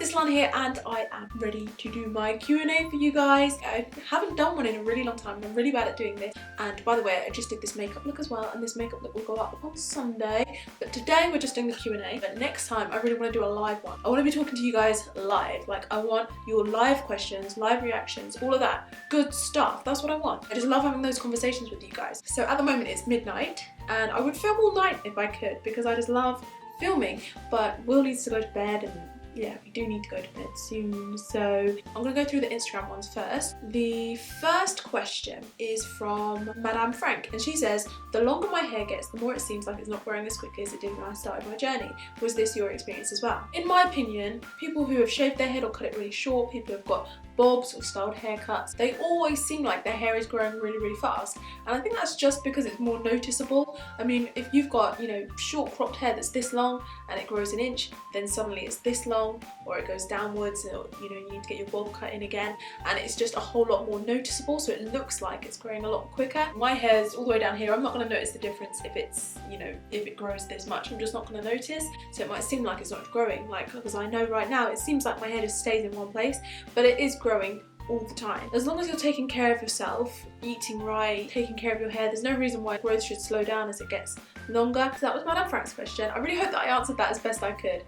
it's Lana here and I am ready to do my Q&A for you guys. I haven't done one in a really long time. I'm really bad at doing this. And by the way, I just did this makeup look as well, and this makeup look will go up on Sunday. But today we're just doing the Q&A. But next time I really want to do a live one. I want to be talking to you guys live. Like, I want your live questions, live reactions, all of that good stuff. That's what I want. I just love having those conversations with you guys. So at the moment it's midnight and I would film all night if I could, because I just love filming. But Will needs to go to bed, and yeah, we do need to go to bed soon, so I'm gonna go through the Instagram ones first. The first question is from Madame Frank, and she says, the longer my hair gets, the more it seems like it's not growing as quickly as it did when I started my journey. Was this your experience as well? In my opinion, people who have shaved their head or cut it really short, people who've got bobs or styled haircuts, they always seem like their hair is growing really, really fast. And I think that's just because it's more noticeable. I mean, if you've got, you know, short cropped hair that's this long and it grows an inch, then suddenly it's this long, or it goes downwards, and you know, you need to get your bob cut in again, and it's just a whole lot more noticeable, so it looks like it's growing a lot quicker. My hair's all the way down here. I'm not going to notice the difference if it's, you know, if it grows this much. I'm just not going to notice. So it might seem like it's not growing, like, because I know right now it seems like my hair just stays in one place, but it is growing all the time. As long as you're taking care of yourself, eating right, taking care of your hair, there's no reason why growth should slow down as it gets longer. So that was Madame Frank's question. I really hope that I answered that as best I could.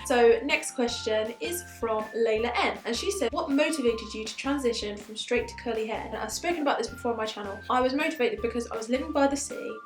So next question is from Layla N, and she said, what motivated you to transition from straight to curly hair? And I've spoken about this before on my channel. I was motivated because I was living by the sea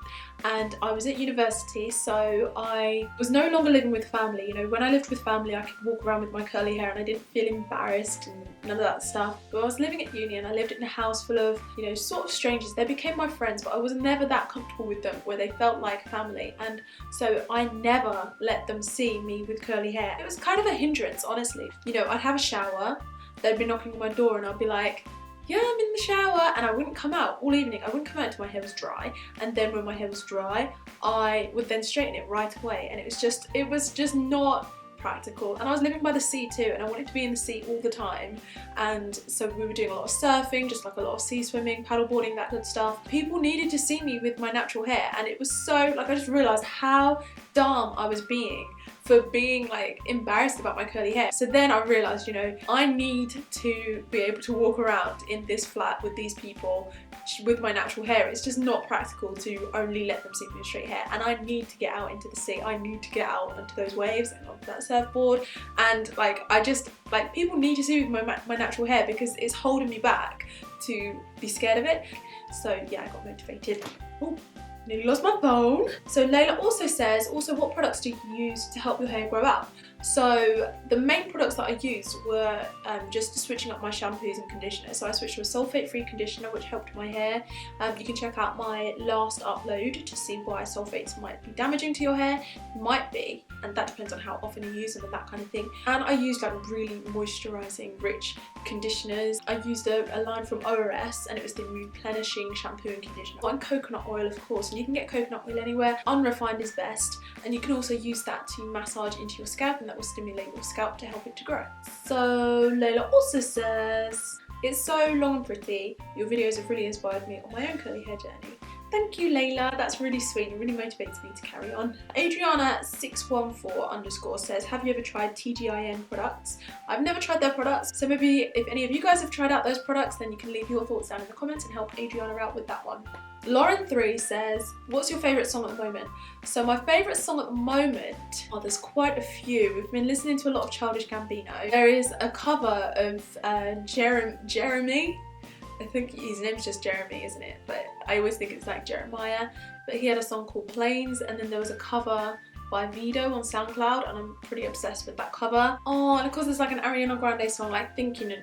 and I was at university, so I was no longer living with family. You know, when I lived with family I could walk around with my curly hair and I didn't feel embarrassed and none of that stuff. But I was living at uni and I lived in a house full of, you know, sort of strangers. They became my friends, but I was never that comfortable with them where they felt like family, and so I never let them see me with curly hair. It was kind of a hindrance, honestly. You know, I'd have a shower, they'd be knocking on my door and I'd be like, yeah, I'm in the shower, and I wouldn't come out all evening. I wouldn't come out until my hair was dry, and then when my hair was dry I would then straighten it right away, and it was just not practical. And I was living by the sea too, and I wanted to be in the sea all the time, and so we were doing a lot of surfing, just like a lot of sea swimming, paddleboarding, that good stuff. People needed to see me with my natural hair, and it was so, like, I just realised how dumb I was being for being like embarrassed about my curly hair. So then I realised, you know, I need to be able to walk around in this flat with these people with my natural hair. It's just not practical to only let them see me with straight hair, and I need to get out into the sea. I need to get out onto those waves and onto that surfboard, and like, I just, like, people need to see me with my natural hair because it's holding me back to be scared of it. So yeah, I got motivated. Ooh. Nearly lost my phone. So Layla also says, what products do you use to help your hair grow out? So the main products that I used were just switching up my shampoos and conditioners. So I switched to a sulfate-free conditioner, which helped my hair. You can check out my last upload to see why sulfates might be damaging to your hair. Might be, and that depends on how often you use them and that kind of thing. And I used like really moisturising, rich conditioners. I used a line from ORS, and it was the replenishing shampoo and conditioner. And coconut oil, of course, and you can get coconut oil anywhere. Unrefined is best, and you can also use that to massage into your scalp, and that will stimulate your scalp to help it to grow. So Layla also says, it's so long and pretty. Your videos have really inspired me on my own curly hair journey. Thank you, Layla, that's really sweet and really motivates me to carry on. Adriana614_ says, have you ever tried TGIN products? I've never tried their products, so maybe if any of you guys have tried out those products, then you can leave your thoughts down in the comments and help Adriana out with that one. Lauren3 says, what's your favourite song at the moment? So my favourite song at the moment, there's quite a few. We've been listening to a lot of Childish Gambino. There is a cover of Jeremy. I think his name's just Jeremy, isn't it? But I always think it's like Jeremiah. But he had a song called Planes, and then there was a cover by Vido on SoundCloud, and I'm pretty obsessed with that cover. Oh, and of course there's like an Ariana Grande song, like Thinking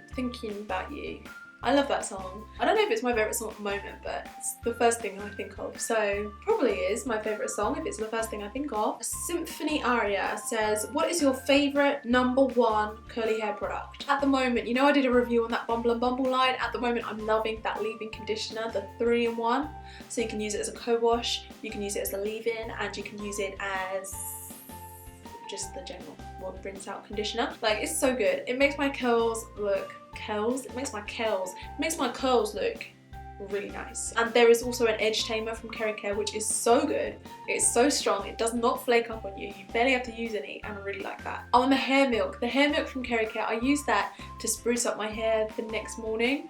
About You. I love that song. I don't know if it's my favourite song at the moment, but it's the first thing I think of, so probably is my favourite song if it's the first thing I think of. Symphony Aria says, what is your favourite #1 curly hair product? At the moment, you know, I did a review on that Bumble and Bumble line. At the moment I'm loving that leave-in conditioner, the 3-in-1. So you can use it as a co-wash, you can use it as a leave-in, and you can use it as just the general rinse out conditioner. Like, it's so good. It makes my curls look, it makes my curls look really nice. And there is also an edge tamer from Kerry Care, which is so good. It's so strong, it does not flake up on you, you barely have to use any, and I really like that. Oh, and the hair milk from Kerry Care, I use that to spruce up my hair the next morning.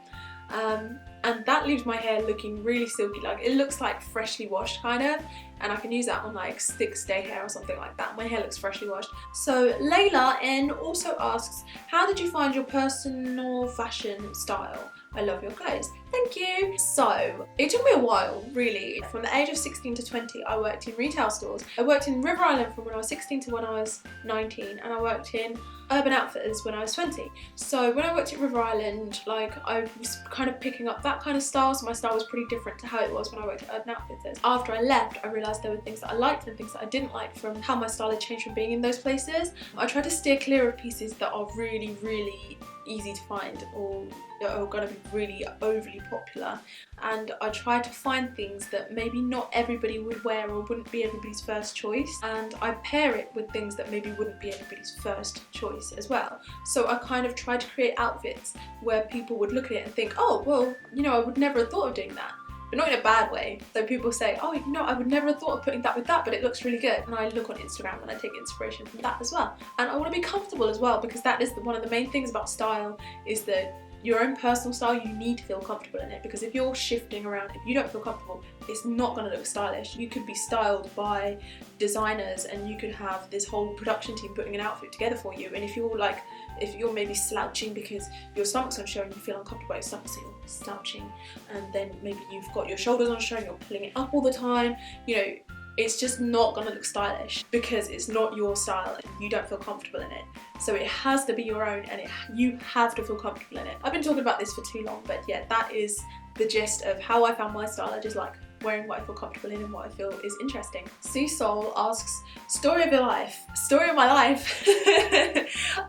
And that leaves my hair looking really silky, like it looks like freshly washed kind of, and I can use that on like stick stay hair or something like that. My hair looks freshly washed. So Layla N also asks, how did you find your personal fashion style? I love your clothes. Thank you. So it took me a while, really. From the age of 16 to 20, I worked in retail stores. I worked in River Island from when I was 16 to when I was 19, and I worked in Urban Outfitters when I was 20. So when I worked at River Island, like I was kind of picking up that kind of style, so my style was pretty different to how it was when I worked at Urban Outfitters. After I left, I realised there were things that I liked and things that I didn't like from how my style had changed from being in those places. I tried to steer clear of pieces that are really, really easy to find or that are going to be really overly popular, and I try to find things that maybe not everybody would wear or wouldn't be everybody's first choice, and I pair it with things that maybe wouldn't be everybody's first choice as well. So I kind of try to create outfits where people would look at it and think, oh well, you know, I would never have thought of doing that. But not in a bad way. So people say, oh, you know, I would never have thought of putting that with that, but it looks really good. And I look on Instagram and I take inspiration from that as well. And I want to be comfortable as well, because that is one of the main things about style, is that your own personal style, you need to feel comfortable in it, because if you're shifting around, if you don't feel comfortable, it's not going to look stylish. You could be styled by designers and you could have this whole production team putting an outfit together for you, and if you're maybe slouching because your stomach's on show and you feel uncomfortable by your stomach, so you're slouching, and then maybe you've got your shoulders on show and you're pulling it up all the time, you know, it's just not going to look stylish because it's not your style and you don't feel comfortable in it. So it has to be your own, and you have to feel comfortable in it. I've been talking about this for too long, but yeah, that is the gist of how I found my style. I just like wearing what I feel comfortable in and what I feel is interesting. Sue Soul asks, story of your life. Story of my life?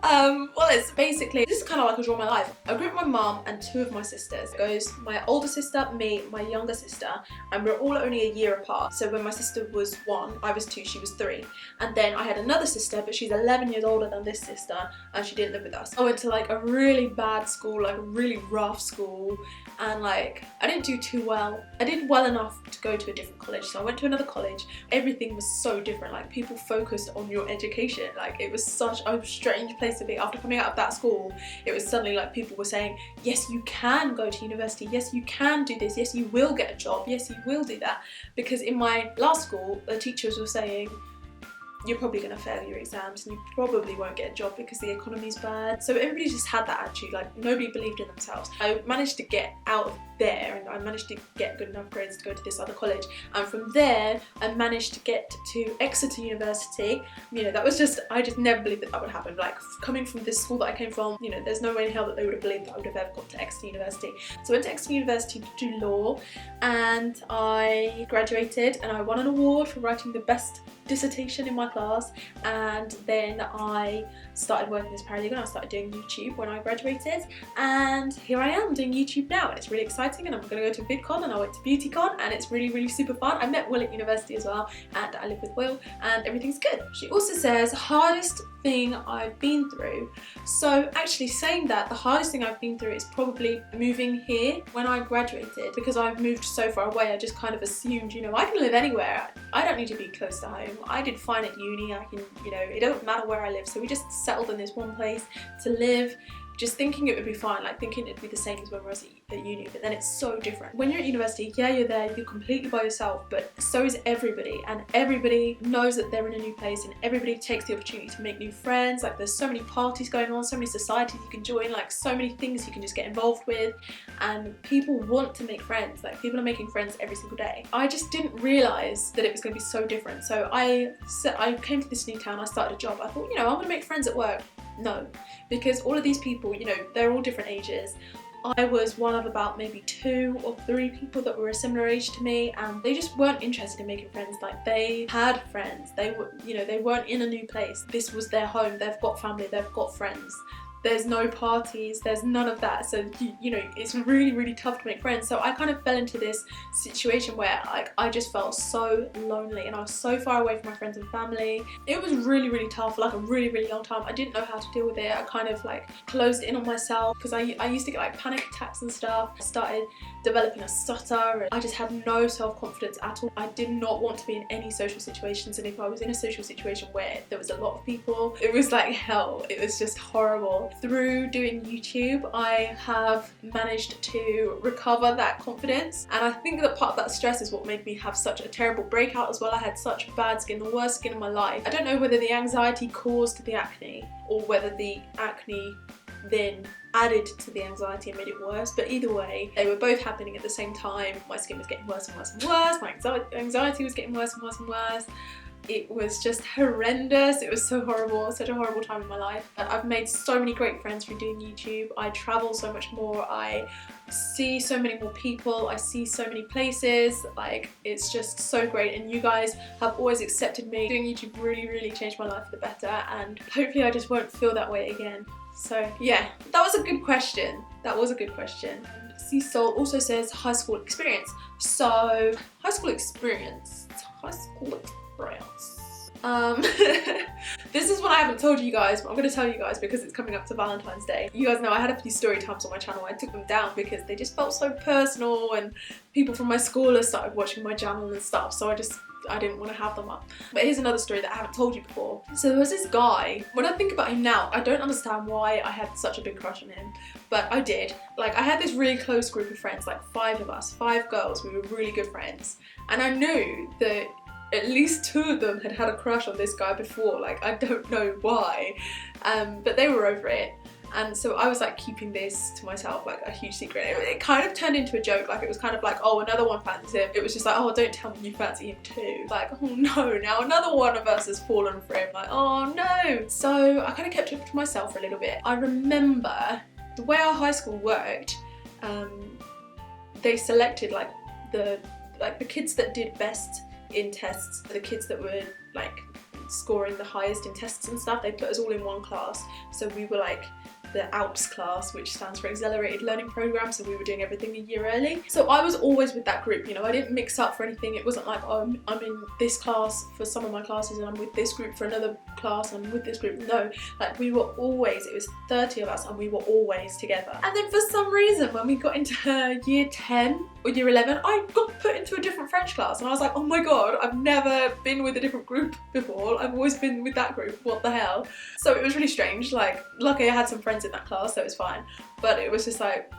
Well, it's basically, this is kind of like a draw of my life. I grew up with my mum and two of my sisters. It goes my older sister, me, my younger sister, and we're all only a year apart. So when my sister was 1, I was 2, she was 3. And then I had another sister, but she's 11 years older than this sister, and she didn't live with us. I went to like a really bad school, like a really rough school, and like I didn't do too well. I did well enough to go to a different college, so I went to another college. Everything was so different, like people focused on your education, like it was such a strange place to be. After coming out of that school, it was suddenly like people were saying, yes, you can go to university, yes, you can do this, yes, you will get a job, yes, you will do that. Because in my last school, the teachers were saying, you're probably going to fail your exams and you probably won't get a job because the economy's bad. So everybody just had that attitude, like nobody believed in themselves. I managed to get out of there and I managed to get good enough grades to go to this other college, and from there I managed to get to Exeter University. You know, that was just, I just never believed that would happen. Like coming from this school that I came from, you know, there's no way in hell that they would have believed that I would have ever got to Exeter University. So I went to Exeter University to do law, and I graduated and I won an award for writing the best dissertation in my class, and then I started working as a paralegal. I started doing YouTube when I graduated, and here I am doing YouTube now, and it's really exciting, and I'm going to go to VidCon, and I went to BeautyCon, and it's really, really super fun. I met Will at university as well, and I live with Will, and everything's good. She also says, hardest thing I've been through. So actually saying that, the hardest thing I've been through is probably moving here when I graduated, because I've moved so far away. I just kind of assumed, you know, I can live anywhere. I don't need to be close to home. I did fine at uni. I can, you know, it doesn't matter where I live. So we just settled in this one place to live, just thinking it would be fine, like thinking it'd be the same as when I was at uni, but then it's so different. When you're at university, yeah, you're there, you're completely by yourself, but so is everybody, and everybody knows that they're in a new place, and everybody takes the opportunity to make new friends. Like there's so many parties going on, so many societies you can join, like so many things you can just get involved with, and people want to make friends. Like people are making friends every single day. I just didn't realise that it was going to be so different. So I came to this new town, I started a job, I thought, you know, I'm going to make friends at work. No, because all of these people, you know, they're all different ages. I was one of about maybe 2 or 3 people that were a similar age to me, and they just weren't interested in making friends. Like they had friends, they were, you know, they weren't in a new place. This was their home, they've got family, they've got friends. there's no parties, there's none of that, so you know, it's really, really tough to make friends. So I kind of fell into this situation where like I just felt so lonely, and I was so far away from my friends and family. It was really, really tough for like a really, really long time. I didn't know how to deal with it. I kind of like closed in on myself because I used to get like panic attacks and stuff. I started developing a stutter, and I just had no self-confidence at all. I did not want to be in any social situations, and if I was in a social situation where there was a lot of people, it was like hell. It was just horrible. Through doing YouTube, I have managed to recover that confidence, and I think that part of that stress is what made me have such a terrible breakout as well. I had such bad skin, the worst skin of my life. I don't know whether the anxiety caused the acne or whether the acne then added to the anxiety and made it worse, but either way, they were both happening at the same time. My skin was getting worse and worse and worse, my anxiety was getting worse and worse and worse. It was just horrendous. It was so horrible, such a horrible time in my life. But I've made so many great friends through doing YouTube. I travel so much more, I see so many more people, I see so many places, like it's just so great, and you guys have always accepted me. Doing YouTube really, really changed my life for the better, and hopefully I just won't feel that way again. So yeah, that was a good question. That was a good question. Sea Soul also says high school experience. So high school experience. This is what I haven't told you guys, but I'm going to tell you guys because it's coming up to Valentine's Day. You guys know I had a few story times on my channel. I took them down because they just felt so personal, and people from my school have started watching my channel and stuff, so I didn't want to have them up. But here's another story that I haven't told you before. So there was this guy, when I think about him now, I don't understand why I had such a big crush on him, but I did. Like, I had this really close group of friends, like 5 of us, 5 girls, we were really good friends, and I knew that at least 2 of them had had a crush on this guy before. Like, I don't know why, but they were over it. And so I was like keeping this to myself, like a huge secret. It kind of turned into a joke, like it was kind of like, oh, another one fancies him. It was just like, oh, don't tell me you fancy him too. Like, oh no, now another one of us has fallen for him. Like, oh no. So I kind of kept it to myself for a little bit. I remember the way our high school worked, they selected like the kids that did best in tests, the kids that were like scoring the highest in tests and stuff. They put us all in one class, so we were like the ALPS class, which stands for Accelerated Learning Program, so we were doing everything a year early. So I was always with that group, you know, I didn't mix up for anything. It wasn't like, oh, I'm in this class for some of my classes and I'm with this group for another class and I'm with this group. No, like we were always, it was 30 of us and we were always together. And then for some reason, when we got into year 10 or year 11, I got put into a different French class and I was like, oh my god, I've never been with a different group before. I've always been with that group, what the hell? So it was really strange. Like, luckily I had some friends in that class, so it was fine, but it was just like,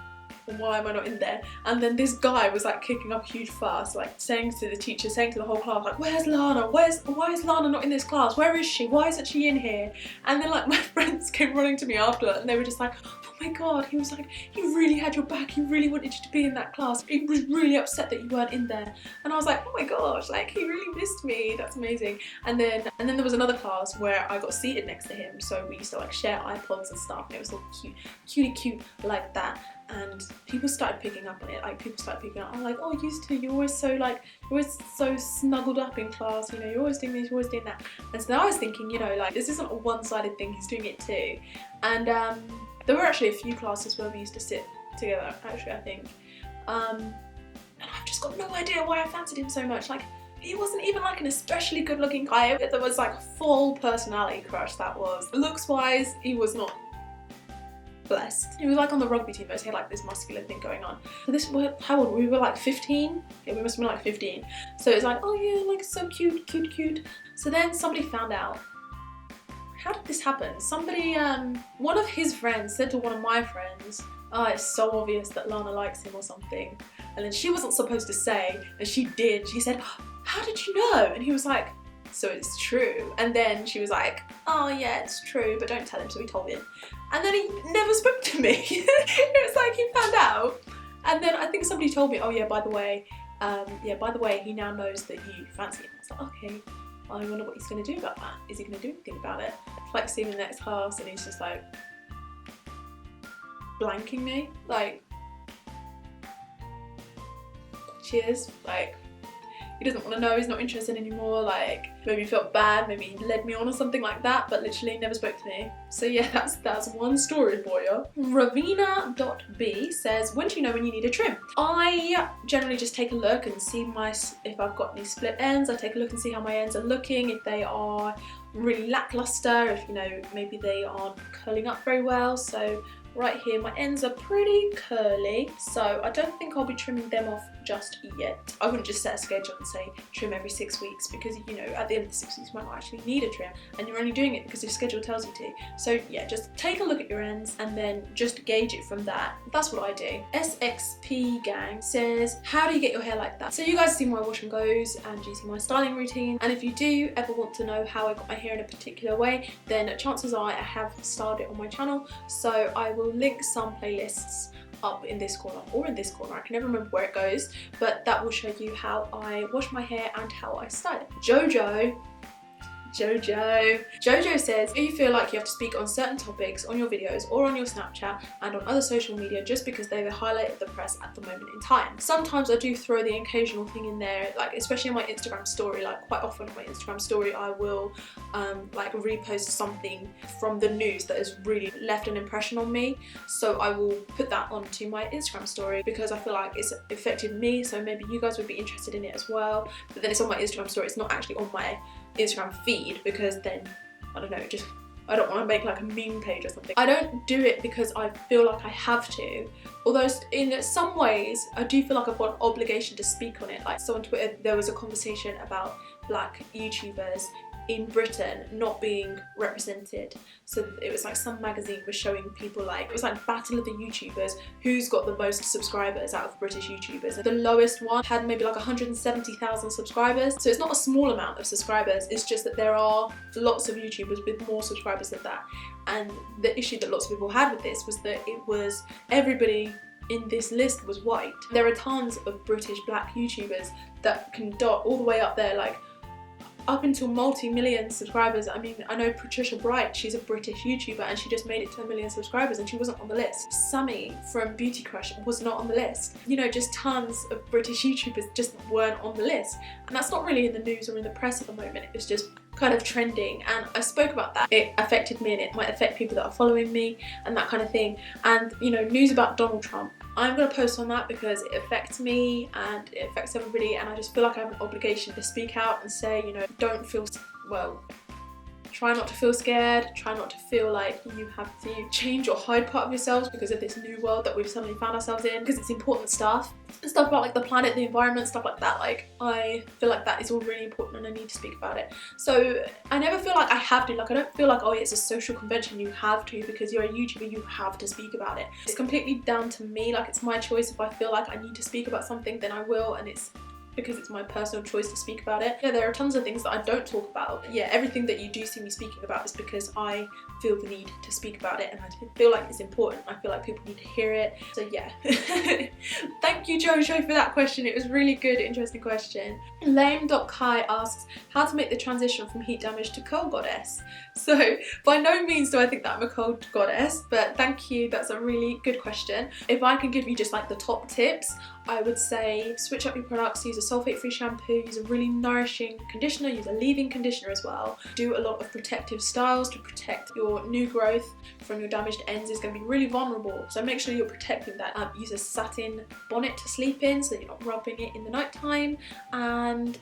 why am I not in there? And then this guy was like kicking up a huge fuss, like saying to the teacher, saying to the whole class, like, where's Lana? Why is Lana not in this class? Where is she? Why isn't she in here? And then like my friends came running to me after and they were just like, oh my god, he was like, he really had your back, he really wanted you to be in that class, he was really upset that you weren't in there. And I was like, oh my gosh, like he really missed me, that's amazing. And then there was another class where I got seated next to him, so we used to like share iPods and stuff, and it was all cute like that. And people started picking up on it, like people started picking up, I'm like, oh, used to, you're always so snuggled up in class, you know, you're always doing this, you're always doing that. And so then I was thinking, you know, like this isn't a one-sided thing, he's doing it too. And there were actually a few classes where we used to sit together, actually, I think. And I've just got no idea why I fancied him so much. Like, he wasn't even like an especially good looking guy. There was like a full personality crush, that was. Looks wise, he was not blessed. He was like on the rugby team, but he had like this muscular thing going on. So this, how old? We were like 15? Yeah, we must have been like 15. So it's like, oh yeah, like so cute. So then somebody found out. How did this happen? Somebody, one of his friends said to one of my friends, oh, it's so obvious that Lana likes him or something. And then she wasn't supposed to say, and she did. She said, how did you know? And he was like, so it's true. And then she was like, oh yeah, it's true, but don't tell him. So we told him. And then he never spoke to me. It was like he found out. And then I think somebody told me, oh yeah, by the way, he now knows that you fancy him. I was like, okay, I wonder what he's going to do about that. Is he going to do anything about it? Like, see him in the next class and he's just like blanking me, like, cheers, like, he doesn't want to know, he's not interested anymore, like maybe he felt bad, maybe he led me on or something like that, but literally never spoke to me. So yeah, that's one story for you. Ravina.b says, when do you know when you need a trim? I generally just take a look and see if I've got any split ends. I take a look and see how my ends are looking, if they are really lackluster, if maybe they aren't curling up very well. So right here my ends are pretty curly, so I don't think I'll be trimming them off just yet. I wouldn't just set a schedule and say trim every 6 weeks, because at the end of the 6 weeks you might not actually need a trim and you're only doing it because your schedule tells you to. So yeah, just take a look at your ends and then just gauge it from that. That's what I do. SXP Gang says, how do you get your hair like that? So you guys see my wash and goes and you see my styling routine, and if you do ever want to know how I got my hair in a particular way, then chances are I have styled it on my channel, so I will link some playlists up in this corner or in this corner, I can never remember where it goes, but that will show you how I wash my hair and how I style it. Jojo says, do you feel like you have to speak on certain topics on your videos or on your Snapchat and on other social media just because they're the highlight of the press at the moment in time? Sometimes I do throw the occasional thing in there, like especially on my Instagram story. Like quite often on my Instagram story I will like repost something from the news that has really left an impression on me, so I will put that onto my Instagram story because I feel like it's affected me, so maybe you guys would be interested in it as well. But then it's on my Instagram story, it's not actually on my Instagram feed, because then I don't know, I don't want to make like a meme page or something. I don't do it because I feel like I have to, although in some ways I do feel like I've got an obligation to speak on it. Like, so on Twitter there was a conversation about black YouTubers in Britain not being represented. So it was like some magazine was showing people, like it was like battle of the YouTubers, who's got the most subscribers out of British YouTubers. The lowest one had maybe like 170,000 subscribers, so it's not a small amount of subscribers, it's just that there are lots of YouTubers with more subscribers than that. And the issue that lots of people had with this was that it was everybody in this list was white. There are tons of British black YouTubers that can dot all the way up there, like up until multi-million subscribers. I mean, I know Patricia Bright, she's a British YouTuber and she just made it to 1 million subscribers and she wasn't on the list. Sammy from Beauty Crush was not on the list. Just tons of British YouTubers just weren't on the list. And that's not really in the news or in the press at the moment, it was just kind of trending, and I spoke about that. It affected me and it might affect people that are following me and that kind of thing. And news about Donald Trump, I'm going to post on that because it affects me and it affects everybody, and I just feel like I have an obligation to speak out and say, don't feel, well, try not to feel scared, try not to feel like you have to change or hide part of yourselves because of this new world that we've suddenly found ourselves in, because it's important stuff about like the planet, the environment, stuff like that. Like, I feel like that is all really important and I need to speak about it. So I never feel like I have to, like I don't feel like, oh, it's a social convention, you have to, because you're a YouTuber, you have to speak about it. It's completely down to me, like it's my choice. If I feel like I need to speak about something, then I will, and it's because it's my personal choice to speak about it. Yeah, there are tons of things that I don't talk about. Yeah, everything that you do see me speaking about is because I feel the need to speak about it and I feel like it's important. I feel like people need to hear it. So yeah. Thank you, Jojo, for that question. It was a really good, interesting question. Lame.kai asks, how to make the transition from heat damage to cold goddess. So by no means do I think that I'm a cold goddess, but thank you, that's a really good question. If I can give you just like the top tips, I would say switch up your products, use a sulfate-free shampoo, use a really nourishing conditioner, use a leave-in conditioner as well. Do a lot of protective styles to protect your new growth from your damaged ends. It's going to be really vulnerable, so make sure you're protecting that. Use a satin bonnet to sleep in so that you're not rubbing it in the night time, and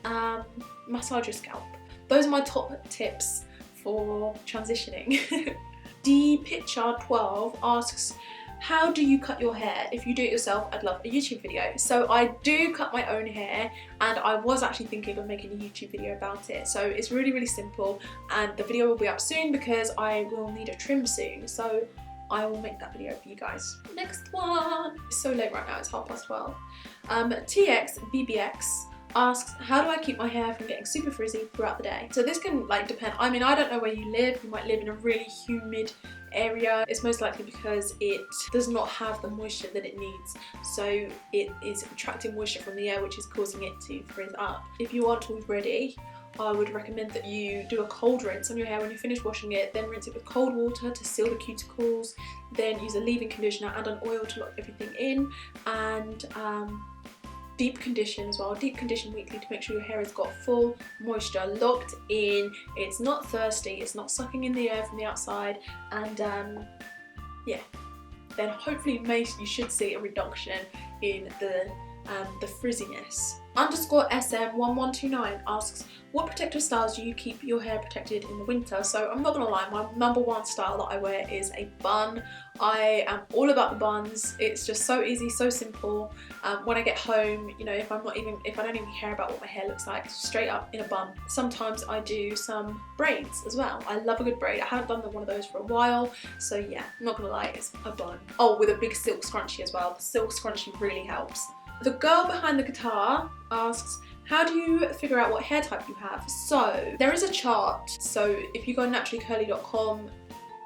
massage your scalp. Those are my top tips for transitioning. DPitchard12 asks, how do you cut your hair? If you do it yourself, I'd love a YouTube video. So I do cut my own hair, and I was actually thinking of making a YouTube video about it. So it's really, really simple, and the video will be up soon because I will need a trim soon. So I will make that video for you guys. Next one. It's so late right now, it's 12:30. TXBBX asks, how do I keep my hair from getting super frizzy throughout the day? So this can like depend. I mean, I don't know where you live. You might live in a really humid area. It's most likely because it does not have the moisture that it needs, so it is attracting moisture from the air, which is causing it to frizz up. If you aren't already, I would recommend that you do a cold rinse on your hair when you finish washing it, then rinse it with cold water to seal the cuticles, then use a leave-in conditioner and an oil to lock everything in, and deep condition as well, deep condition weekly to make sure your hair has got full moisture locked in, it's not thirsty, it's not sucking in the air from the outside, and yeah, then hopefully you should see a reduction in the frizziness. _SM1129 asks, what protective styles do you keep your hair protected in the winter? So I'm not gonna lie, my number one style that I wear is a bun. I am all about the buns. It's just so easy, so simple. When I get home, you know, if I don't even care about what my hair looks like, straight up in a bun. Sometimes I do some braids as well. I love a good braid. I haven't done one of those for a while, so yeah, I'm not gonna lie, it's a bun. Oh, with a big silk scrunchie as well. The silk scrunchie really helps. The girl behind the guitar asks, how do you figure out what hair type you have? So there is a chart. So if you go on naturallycurly.com,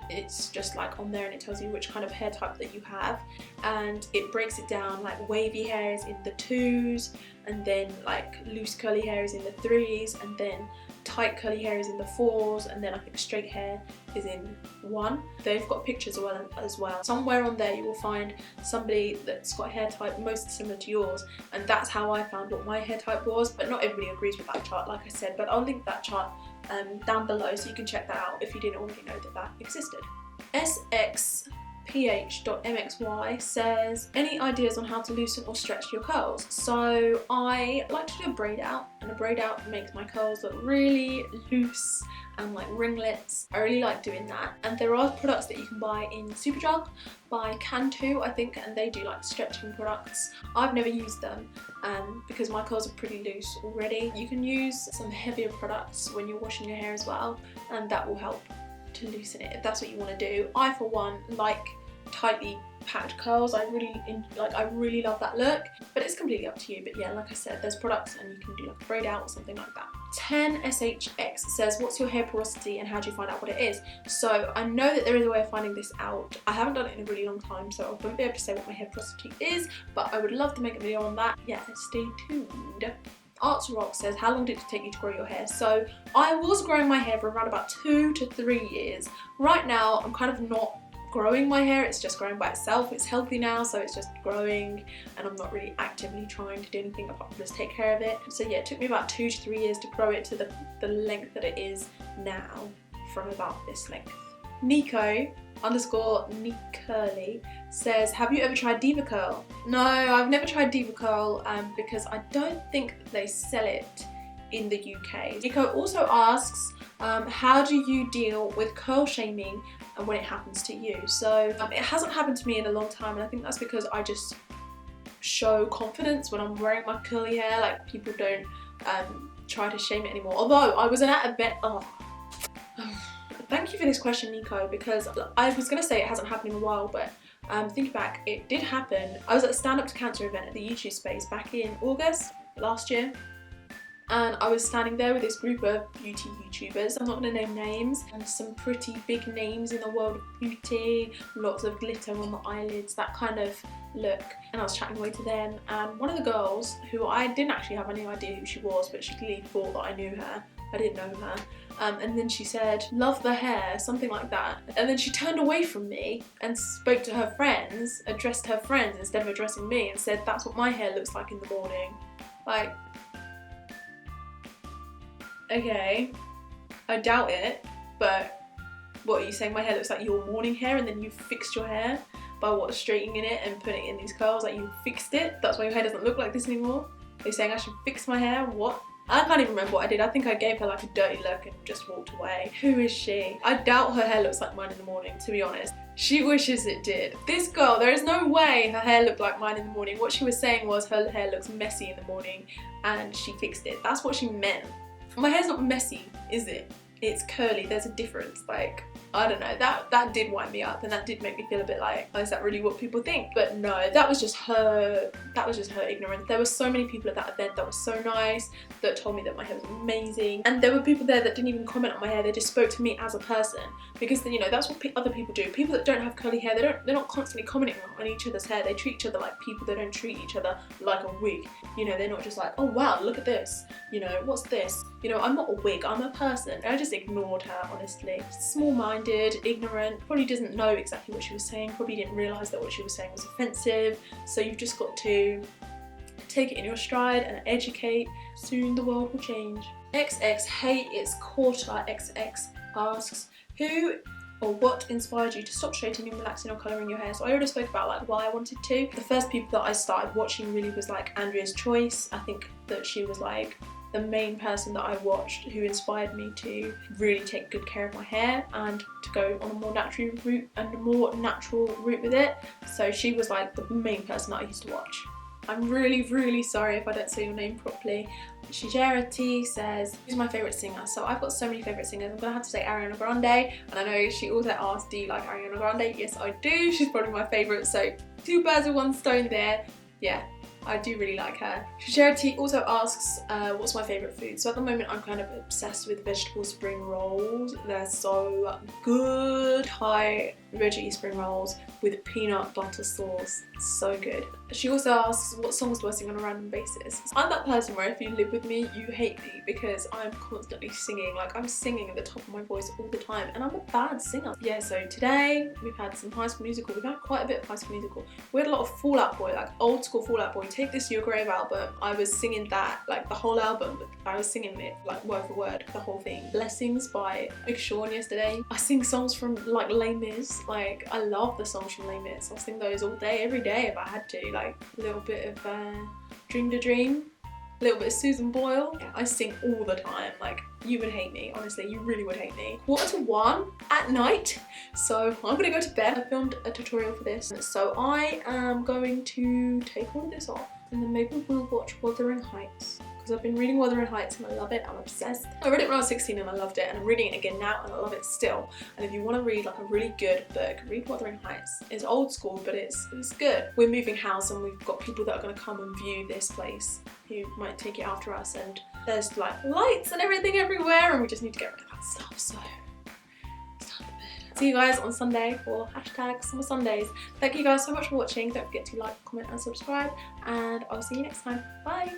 it's just like on there and it tells you which kind of hair type that you have, and it breaks it down like wavy hair is in the 2s, and then like loose curly hair is in the 3s, and then tight curly hair is in the 4s, and then I think straight hair is in 1. They've got pictures as well. Somewhere on there you will find somebody that's got a hair type most similar to yours, and that's how I found what my hair type was, but not everybody agrees with that chart, like I said, but I'll link that chart down below so you can check that out if you didn't already know that existed. SXPH.mxy says, any ideas on how to loosen or stretch your curls? So I like to do a braid out, and a braid out makes my curls look really loose and like ringlets. I really like doing that, and there are products that you can buy in Superdrug by Cantu, I think, and they do like stretching products. I've never used them because my curls are pretty loose already. You can use some heavier products when you're washing your hair as well, and that will help to loosen it if that's what you want to do. I for one like tightly packed curls. I really love that look, but it's completely up to you. But yeah, like I said, there's products and you can do like a braid out or something like that. 10SHX says, what's your hair porosity and how do you find out what it is? So I know that there is a way of finding this out. I haven't done it in a really long time, so I won't be able to say what my hair porosity is, but I would love to make a video on that. Yeah, stay tuned. Arts Rock says, how long did it take you to grow your hair? So I was growing my hair for around about 2 to 3 years. Right now I'm kind of not growing my hair, it's just growing by itself. It's healthy now, so it's just growing, and I'm not really actively trying to do anything apart from just take care of it. So yeah, it took me about 2 to 3 years to grow it to the length that it is now, from about this length. Nico_NickCurly says, have you ever tried Diva Curl? No, I've never tried Diva Curl because I don't think that they sell it in the UK. Nico also asks, how do you deal with curl shaming when it happens to you? So it hasn't happened to me in a long time, and I think that's because I just show confidence when I'm wearing my curly hair. Like, people don't try to shame it anymore. Although I was at an event. Thank you for this question, Nico, because I was going to say it hasn't happened in a while, but thinking back, it did happen. I was at a Stand Up to Cancer event at the YouTube Space back in August last year, and I was standing there with this group of beauty YouTubers. I'm not going to name names, and some pretty big names in the world of beauty, lots of glitter on the eyelids, that kind of look, and I was chatting away to them, and one of the girls, who I didn't actually have any idea who she was, but she clearly thought that I knew her. I didn't know her. And then she said, love the hair, something like that. And then she turned away from me and spoke to her friends, addressed her friends instead of addressing me, and said, that's what my hair looks like in the morning. Like, okay, I doubt it, but what are you saying, my hair looks like your morning hair and then you fixed your hair by what, straightening it and putting it in these curls? Like, you fixed it? That's why your hair doesn't look like this anymore? Are you saying I should fix my hair? What? I can't even remember what I did. I think I gave her like a dirty look and just walked away. Who is she? I doubt her hair looks like mine in the morning, to be honest. She wishes it did. This girl, there is no way her hair looked like mine in the morning. What she was saying was her hair looks messy in the morning and she fixed it. That's what she meant. My hair's not messy, is it? It's curly. There's a difference. Like, I don't know, that did wind me up, and that did make me feel a bit like, oh, is that really what people think? But no, that was just her ignorance. There were so many people at that event that were so nice, that told me that my hair was amazing, and there were people there that didn't even comment on my hair. They just spoke to me as a person, because you know, that's what other people do. People that don't have curly hair, they're not constantly commenting on each other's hair. They treat each other like people. They don't treat each other like a wig. You know, they're not just like, oh wow, look at this, you know, what's this? You know, I'm not a wig, I'm a person. And I just ignored her, honestly. Small-minded, ignorant, probably doesn't know exactly what she was saying, probably didn't realise that what she was saying was offensive. So you've just got to take it in your stride and educate. Soon the world will change. XX Hey It's Quarter XX asks, who or what inspired you to stop straightening and relaxing or colouring your hair? So I already spoke about like why I wanted to. The first people that I started watching really was like Andrea's Choice. I think that she was like the main person that I watched who inspired me to really take good care of my hair and to go on a more natural route with it. So she was like the main person that I used to watch. I'm really sorry if I don't say your name properly. Shijera T says, who's my favourite singer? So I've got so many favourite singers. I'm gonna have to say Ariana Grande, and I know she also asked, do you like Ariana Grande? Yes, I do. She's probably my favourite, so 2 birds with 1 stone there. Yeah, I do really like her. Shijera T also asks, what's my favourite food? So at the moment I'm kind of obsessed with vegetable spring rolls. They're so good. Thai veggie spring rolls with peanut butter sauce. So good. She also asks, what songs do I sing on a random basis? I'm that person where if you live with me, you hate me because I'm constantly singing. Like I'm singing at the top of my voice all the time and I'm a bad singer. Yeah, so today we've had some High School Musical. We've had quite a bit of High School Musical. We had a lot of Fall Out Boy, like old school Fall Out Boy. Take This Your Grave album. I was singing that, like the whole album. I was singing it like word for word, the whole thing. Blessings by Big Sean yesterday. I sing songs from like Les Mis. Like I love the songs from Les Mis. I'll sing those all day, every day if I had to. Like a little bit of Dream to Dream, a little bit of Susan Boyle. Yeah, I sing all the time. Like you would hate me, honestly, you really would hate me. 1:45 at night, so I'm gonna go to bed. I filmed a tutorial for this, so I am going to take all of this off and then maybe we'll watch Wuthering Heights. Because I've been reading Wuthering Heights and I love it, I'm obsessed. I read it when I was 16 and I loved it, and I'm reading it again now and I love it still. And if you want to read like a really good book, read Wuthering Heights. It's old school, but it's good. We're moving house and we've got people that are going to come and view this place who might take it after us, and there's like lights and everything everywhere and we just need to get rid of that stuff, so it's time for bed. See you guys on Sunday for #Summer Sundays. Thank you guys so much for watching. Don't forget to like, comment and subscribe, and I'll see you next time. Bye!